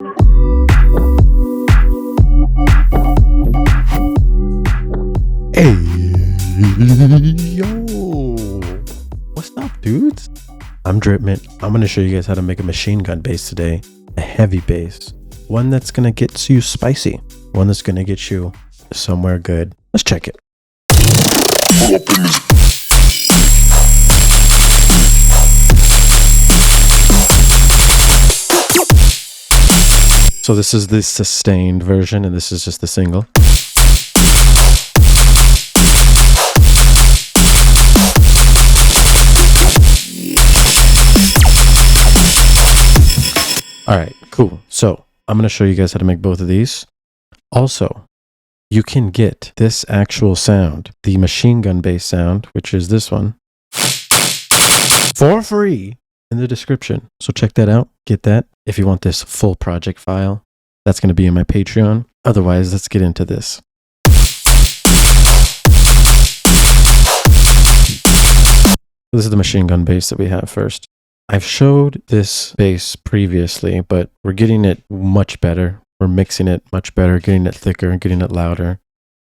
Hey, yo, what's up, dudes? I'm Dripment. I'm going to show you guys how to make a machine gun bass today, a heavy bass, one that's going to get you spicy, one that's going to get you somewhere good. Let's check it. So this is the sustained version, and this is just the single. All right, cool. So I'm going to show you guys how to make both of these. Also, you can get this actual sound, the machine gun bass sound, which is this one, for free in the description. So check that out. Get that. If you want this full project file, that's going to be in my Patreon. Otherwise, let's get into this. This is the machine gun bass that we have first. I've showed this bass previously, but we're getting it much better. We're mixing it much better, getting it thicker and getting it louder.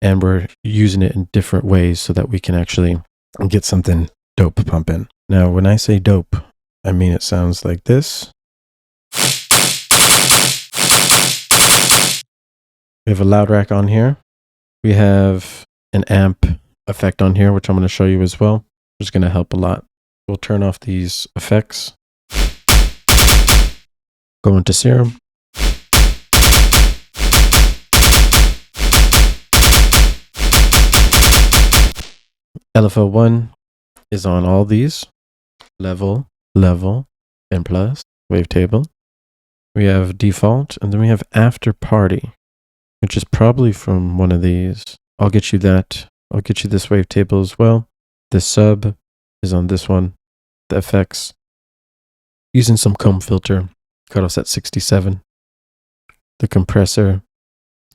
And we're using it in different ways so that we can actually get something dope pumping. Now, when I say dope, I mean it sounds like this. We have a loud rack on here. We have an amp effect on here, which I'm going to show you as well, which is going to help a lot. We'll turn off these effects. Go into Serum. LFO1 is on all these. Level, and plus, wavetable. We have default, and then we have after party, which is probably from one of these. I'll get you that. I'll get you this wavetable as well. The sub is on this one. The effects, using some comb filter, cutoffs at 67. The compressor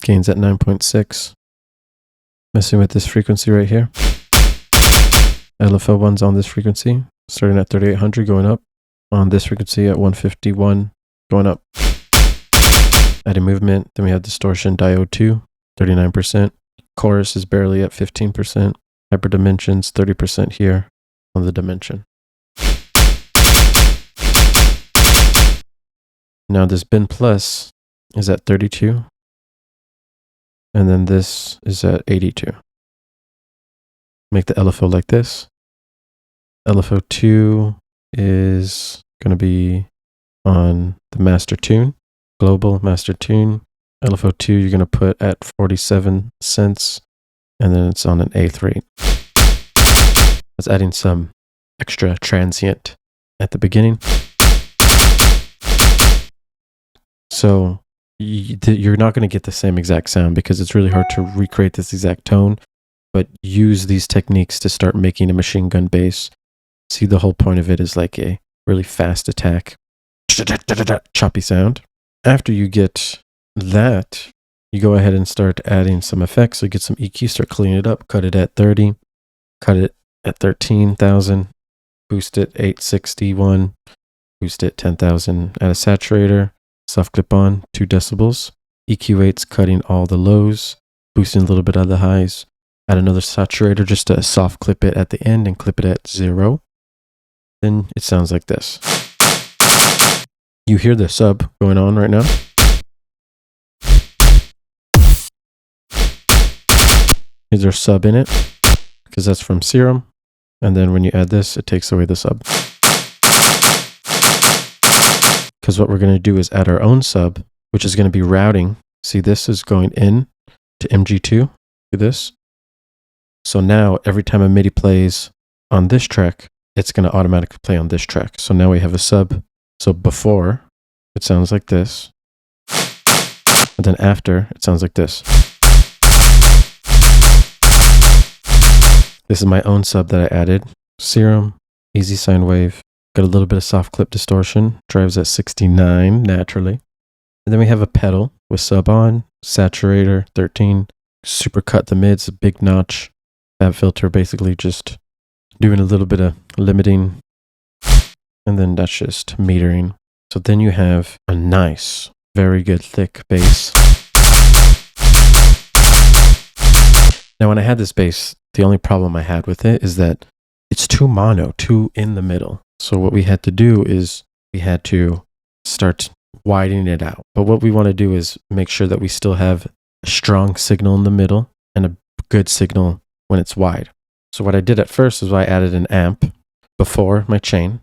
gains at 9.6. Messing with this frequency right here. LFO1's on this frequency, starting at 3800, going up. On this frequency at 151, going up. Adding movement, then we have distortion, diode 2, 39%. Chorus is barely at 15%. Hyper dimensions, 30% here on the dimension. Now this bin plus is at 32, and then this is at 82. Make the LFO like this. LFO2 is going to be on the master tune, global master tune. LFO2 you're going to put at 47 cents, and then it's on an A3. Let's adding some extra transient at the beginning. So you're not going to get the same exact sound because it's really hard to recreate this exact tone, but use these techniques to start making a machine gun bass. See, the whole point of it is like a really fast attack, choppy sound. After you get that, you go ahead and start adding some effects. So get some EQ, start cleaning it up, cut it at 30, cut it at 13,000, boost it 861, boost it 10,000, add a saturator. Soft clip on 2 decibels. EQ8's cutting all the lows, boosting a little bit of the highs. Add another saturator just to soft clip it at the end and clip it at 0. Then it sounds like this. You hear the sub going on right now. Is there sub in it? Because that's from Serum. And then when you add this, it takes away the sub. Because what we're going to do is add our own sub, which is going to be routing. See, this is going in to MG2. Do this. So now every time a MIDI plays on this track, it's going to automatically play on this track. So now we have a sub. So before, it sounds like this. And then after, it sounds like this. This is my own sub that I added. Serum, easy sine wave. Got a little bit of soft clip distortion, drives at 69 naturally. And then we have a pedal with sub on, saturator 13, super cut the mids, a big notch, fab filter, basically just doing a little bit of limiting. And then that's just metering. So then you have a nice Very good thick bass. Now when I had this bass, the only problem I had with it is that it's too mono, too in the middle. So what we had to do is we had to start widening it out. But what we want to do is make sure that we still have a strong signal in the middle and a good signal when it's wide. So what I did at first is I added an amp before my chain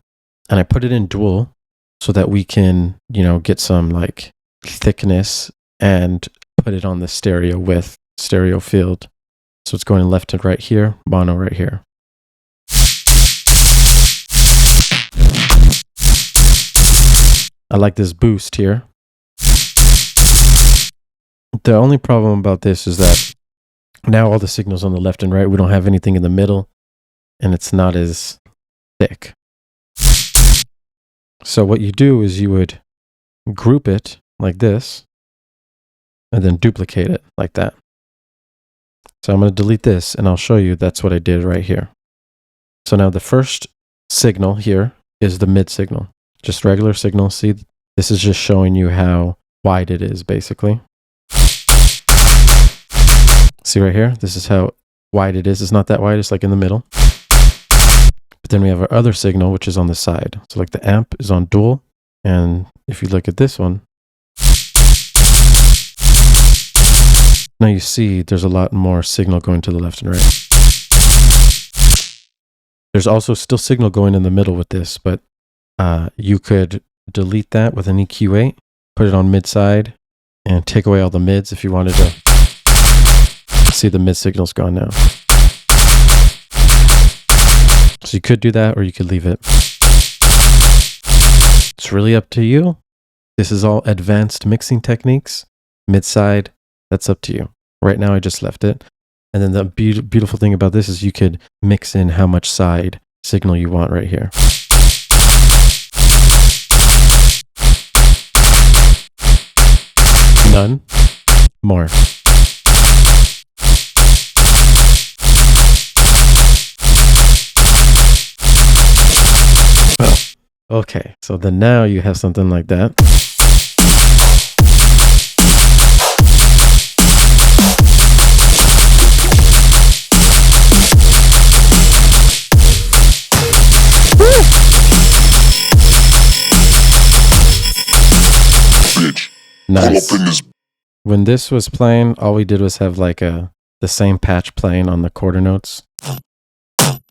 and I put it in dual so that we can, you know, get some like thickness and put it on the stereo width, stereo field. So it's going left and right here, mono right here. I like this boost here. The only problem about this is that now all the signals on the left and right, we don't have anything in the middle and it's not as thick. So what you do is you would group it like this and then duplicate it like that. So I'm going to delete this and I'll show you that's what I did right here. So now the first signal here is the mid signal, just regular signal. See, this is just showing you how wide it is basically. See right here, this is how wide it is. It's not that wide, it's like in the middle. But then we have our other signal, which is on the side. So like the amp is on dual. And if you look at this one, now you see there's a lot more signal going to the left and right. There's also still signal going in the middle with this, but you could delete that with an EQ8, put it on mid side, and take away all the mids if you wanted to see the mid signal's gone now. So you could do that or you could leave it. It's really up to you. This is all advanced mixing techniques. Mid side, that's up to you. Right now I just left it. And then the beautiful thing about this is you could mix in how much side signal you want right here. None. More. Okay, so then now you have something like that. Nice. When this was playing, all we did was have like the same patch playing on the quarter notes.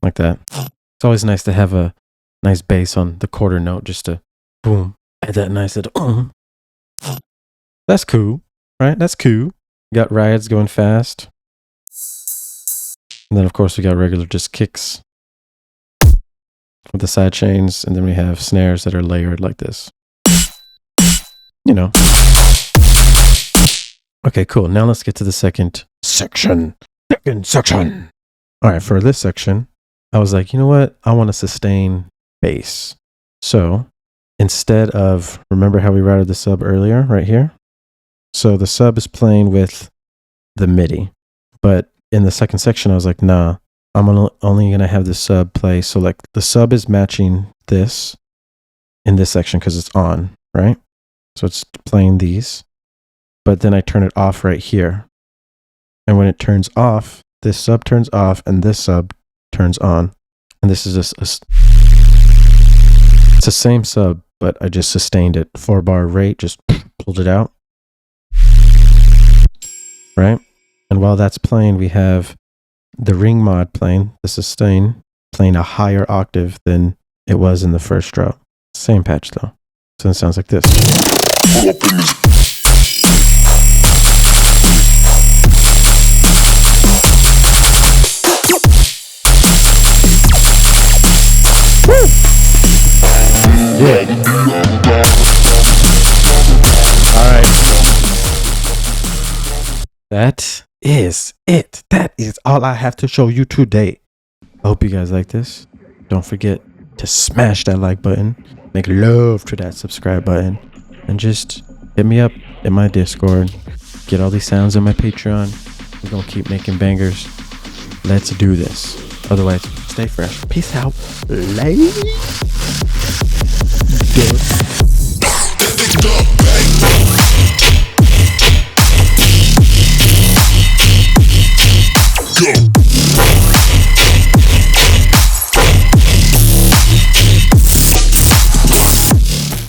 Like that. It's always nice to have a nice bass on the quarter note just to boom, add that nice little That's cool, right? That's cool. Got rides going fast. And then of course we got regular just kicks with the side chains, and then we have snares that are layered like this. You know. Okay, cool. Now let's get to the second section. All right, for this section, I was like, you know what? I want to sustain bass. So instead of, remember how we routed the sub earlier, right here? So the sub is playing with the MIDI. But in the second section, I was like, nah, I'm only going to have the sub play. So like the sub is matching this in this section because it's on, right? So it's playing these. But then I turn it off right here. And when it turns off, this sub turns off and this sub turns on. And this is just it's the same sub, but I just sustained it. 4-bar rate, just pulled it out. Right? And while that's playing, we have the ring mod playing, the sustain, playing a higher octave than it was in the first drop. Same patch though. So it sounds like this. Yeah. Alright. That is it. That is all I have to show you today. I hope you guys like this. Don't forget to smash that like button. Make love to that subscribe button. And just hit me up in my Discord. Get all these sounds on my Patreon. We're gonna keep making bangers. Let's do this. Otherwise, stay fresh. Peace out. Later.